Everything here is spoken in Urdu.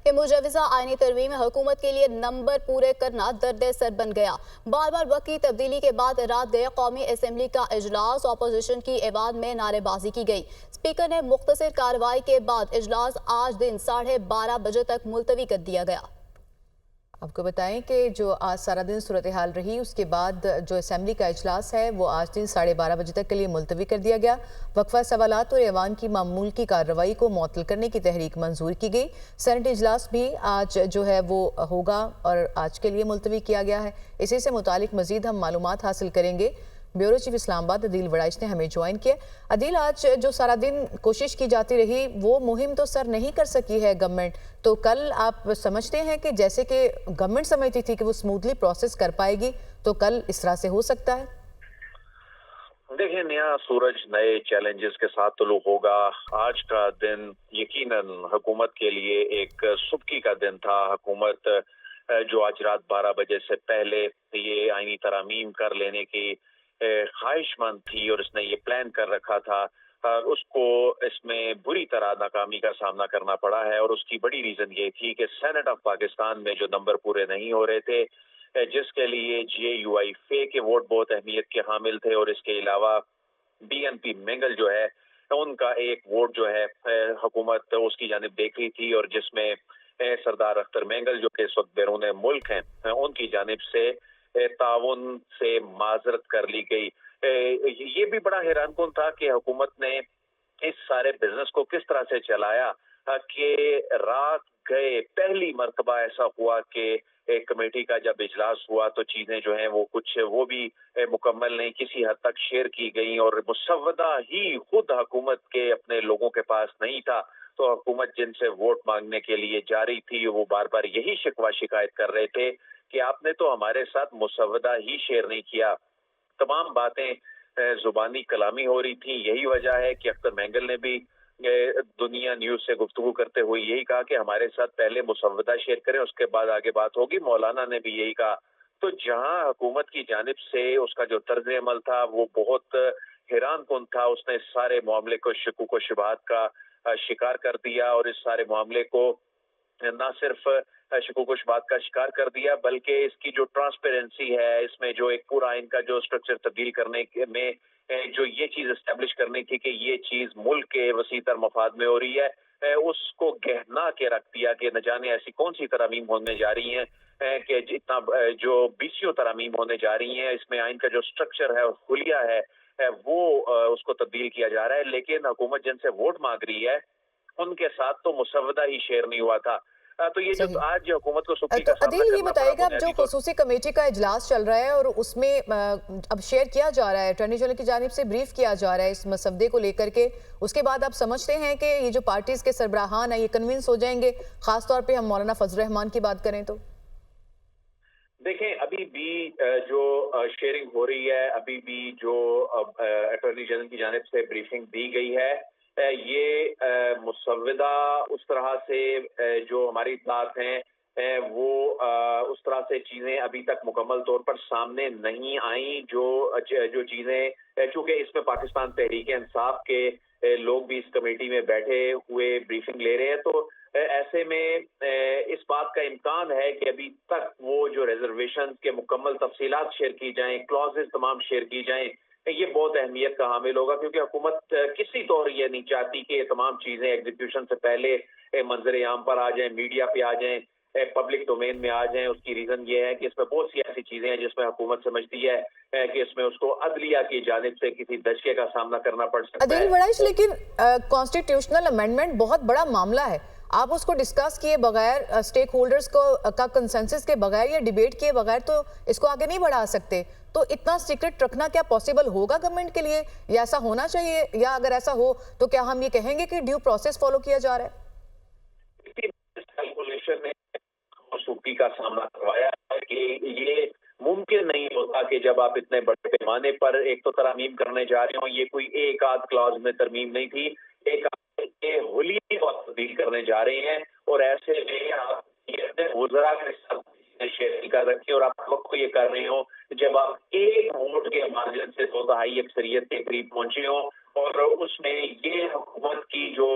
کہ مجوزہ آئینی ترمیم حکومت کے لیے نمبر پورے کرنا درد سر بن گیا۔ بار بار وقت کی تبدیلی کے بعد رات گئے قومی اسمبلی کا اجلاس، اپوزیشن کی ایوان میں نعرے بازی کی گئی۔ اسپیکر نے مختصر کارروائی کے بعد اجلاس آج دن 12:30 بجے تک ملتوی کر دیا گیا۔ آپ کو بتائیں کہ جو آج سارا دن صورتحال رہی، اس کے بعد جو اسمبلی کا اجلاس ہے وہ آج دن 12:30 بجے تک کے لیے ملتوی کر دیا گیا۔ وقفہ سوالات اور ایوان کی معمول کی کارروائی کو معطل کرنے کی تحریک منظور کی گئی۔ سینٹ اجلاس بھی آج جو ہے وہ ہوگا اور آج کے لیے ملتوی کیا گیا ہے۔ اسی سے متعلق مزید ہم معلومات حاصل کریں گے۔ بیورو چیف اسلام آباد عدیل وڑائچ نے ہمیں جوائن کیا۔ عدیل، آج جو سارا دن کوشش کی جاتی رہی وہ مہم تو سر نہیں کر سکی ہے گورنمنٹ، تو کل آپ سمجھتے ہیں کہ جیسے کہ گورنمنٹ سمجھتی تھی کہ وہ سموتھلی پروسیس کر پائے گی، تو کل اس طرح سے ہو سکتا ہے؟ دیکھیں، نیا سورج نئے چیلنجز کے ساتھ طلوع ہوگا۔ آج کا دن یقیناً حکومت کے لیے ایک سبکی کا دن تھا۔ حکومت جو آج رات 12 بجے سے پہلے یہ آئینی ترامیم کر لینے کی خواہش مند تھی اور اس نے یہ پلان کر رکھا تھا، اس کو اس میں بری طرح ناکامی کا سامنا کرنا پڑا ہے، اور اس کی بڑی ریزن یہ تھی کہ سینٹ آف پاکستان میں جو نمبر پورے نہیں ہو رہے تھے، جس کے لیے جے یو آئی فے کے ووٹ بہت اہمیت کے حامل تھے، اور اس کے علاوہ بی این پی مینگل جو ہے ان کا ایک ووٹ جو ہے حکومت اس کی جانب دیکھ رہی تھی، اور جس میں سردار اختر مینگل جو کہ اس وقت بیرون ملک ہیں ان کی جانب سے تعاون سے معذرت کر لی گئی۔ یہ بھی بڑا حیران کن تھا کہ حکومت نے اس سارے بزنس کو کس طرح سے چلایا کہ رات گئے پہلی مرتبہ ایسا ہوا کہ ایک کمیٹی کا جب اجلاس ہوا تو چیزیں جو ہیں وہ بھی مکمل نہیں، کسی حد تک شیئر کی گئیں، اور مسودہ ہی خود حکومت کے اپنے لوگوں کے پاس نہیں تھا، تو حکومت جن سے ووٹ مانگنے کے لیے جا رہی تھی وہ بار بار یہی شکوہ شکایت کر رہے تھے کہ آپ نے تو ہمارے ساتھ مسودہ ہی شیئر نہیں کیا۔ تمام باتیں زبانی کلامی ہو رہی تھیں۔ یہی وجہ ہے کہ اختر مینگل نے بھی دنیا نیوز سے گفتگو کرتے ہوئے یہی کہا کہ ہمارے ساتھ پہلے مسودہ شیئر کریں، اس کے بعد آگے بات ہوگی۔ مولانا نے بھی یہی کہا۔ تو جہاں حکومت کی جانب سے اس کا جو طرز عمل تھا وہ بہت حیران کن تھا، اس نے سارے معاملے کو شکوک و شبہات کا شکار کر دیا، اور اس سارے معاملے کو نہ صرف شکوک و شبہات کا شکار کر دیا بلکہ اس کی جو ٹرانسپیرنسی ہے، اس میں جو ایک پورا آئین کا جو سٹرکچر تبدیل کرنے میں جو یہ چیز اسٹیبلش کرنی تھی کہ یہ چیز ملک کے وسیع تر مفاد میں ہو رہی ہے، اس کو گہنا کے رکھ دیا کہ نہ جانے ایسی کون سی ترامیم ہونے جا رہی ہیں کہ جتنا جو 20 ترامیم ہونے جا رہی ہیں، اس میں آئین کا جو سٹرکچر ہے، خلیہ ہے، وہ اس کو تبدیل کیا جا رہا ہے۔ لیکن حکومت جن سے ووٹ مانگ رہی ہے ان کے ساتھ تو مسودہ ہی شیئر نہیں ہوا تھا۔ تو یہ جو آج حکومت کو سبکی کا سامنا عدیل، یہ کرنا بتائیے گا پڑا، جو خصوصی کمیٹی کا اجلاس چل رہا ہے اور اس میں اب شیئر کیا جا رہا ہے، اٹارنی جنرل کی جانب سے بریف کیا جا رہا ہے اس مسودے کو لے کر کے، اس کے بعد آپ سمجھتے ہیں کہ یہ جو پارٹیز کے سربراہان ہیں یہ کنونس ہو جائیں گے؟ خاص طور پہ ہم مولانا فضل الرحمان کی بات کریں تو دیکھیں، ابھی بھی جو شیئرنگ ہو رہی ہے، ابھی بھی جو اٹارنی جنرل کی جانب سے بریفنگ دی گئی ہے، یہ مسودہ اس طرح سے جو ہماری اطلاعات ہیں وہ اس طرح سے چیزیں ابھی تک مکمل طور پر سامنے نہیں آئیں۔ جو چیزیں، چونکہ اس میں پاکستان تحریک انصاف کے لوگ بھی اس کمیٹی میں بیٹھے ہوئے بریفنگ لے رہے ہیں، تو ایسے میں اس بات کا امکان ہے کہ ابھی تک وہ جو ریزرویشن کے مکمل تفصیلات شیئر کی جائیں، کلازز تمام شیئر کی جائیں، یہ بہت اہمیت کا حامل ہوگا، کیونکہ حکومت کسی طور یہ نہیں چاہتی کہ یہ تمام چیزیں ایگزیکیوشن سے پہلے منظر عام پر آ جائیں، میڈیا پہ آ جائیں، پبلک ڈومین میں آ جائیں۔ اس کی ریزن یہ ہے کہ اس میں بہت سی ایسی چیزیں ہیں جس میں حکومت سمجھتی ہے کہ اس میں اس کو عدلیہ کی جانب سے کسی دھچکے کا سامنا کرنا پڑ سکتا ہے۔ عدیل وڑائچ، لیکن کانسٹیٹیوشنل امینڈمنٹ بہت بڑا معاملہ ہے، آپ اس کو ڈسکس کیے بغیر، سٹیک ہولڈرز کا کنسنسس کے بغیر یا ڈیبیٹ کیے بغیر تو اس کو آگے نہیں بڑھا سکتے، تو اتنا سیکرٹ رکھنا کیا پاسبل ہوگا گورنمنٹ کے لیے، یا ایسا ہونا چاہیے، یا اگر ایسا ہو تو کیا ہم یہ کہیں گے کہ ڈیو پروسیس فالو کیا جا رہا ہے؟ کیلکولیشن نے سوکی کا سامنا کروایا ہے کہ یہ ممکن نہیں ہوتا کہ جب آپ اتنے بڑے پیمانے پر ایک تو ترامیم کرنے جا رہے ہوں، یہ کوئی ایک آدھ کلاز میں ترمیم نہیں تھی، ایک حلیے کو تبدیل کرنے جا رہے ہیں، اور ایسے میں آپ اپنے وزراء کے ساتھ شیئر کر رکھیں اور آپ وقت کو یہ کر رہے ہوں جب آپ ایک ووٹ کے مارجن سے 2/3 اکثریت کے قریب پہنچے ہوں، اور اس میں یہ حکومت کی جو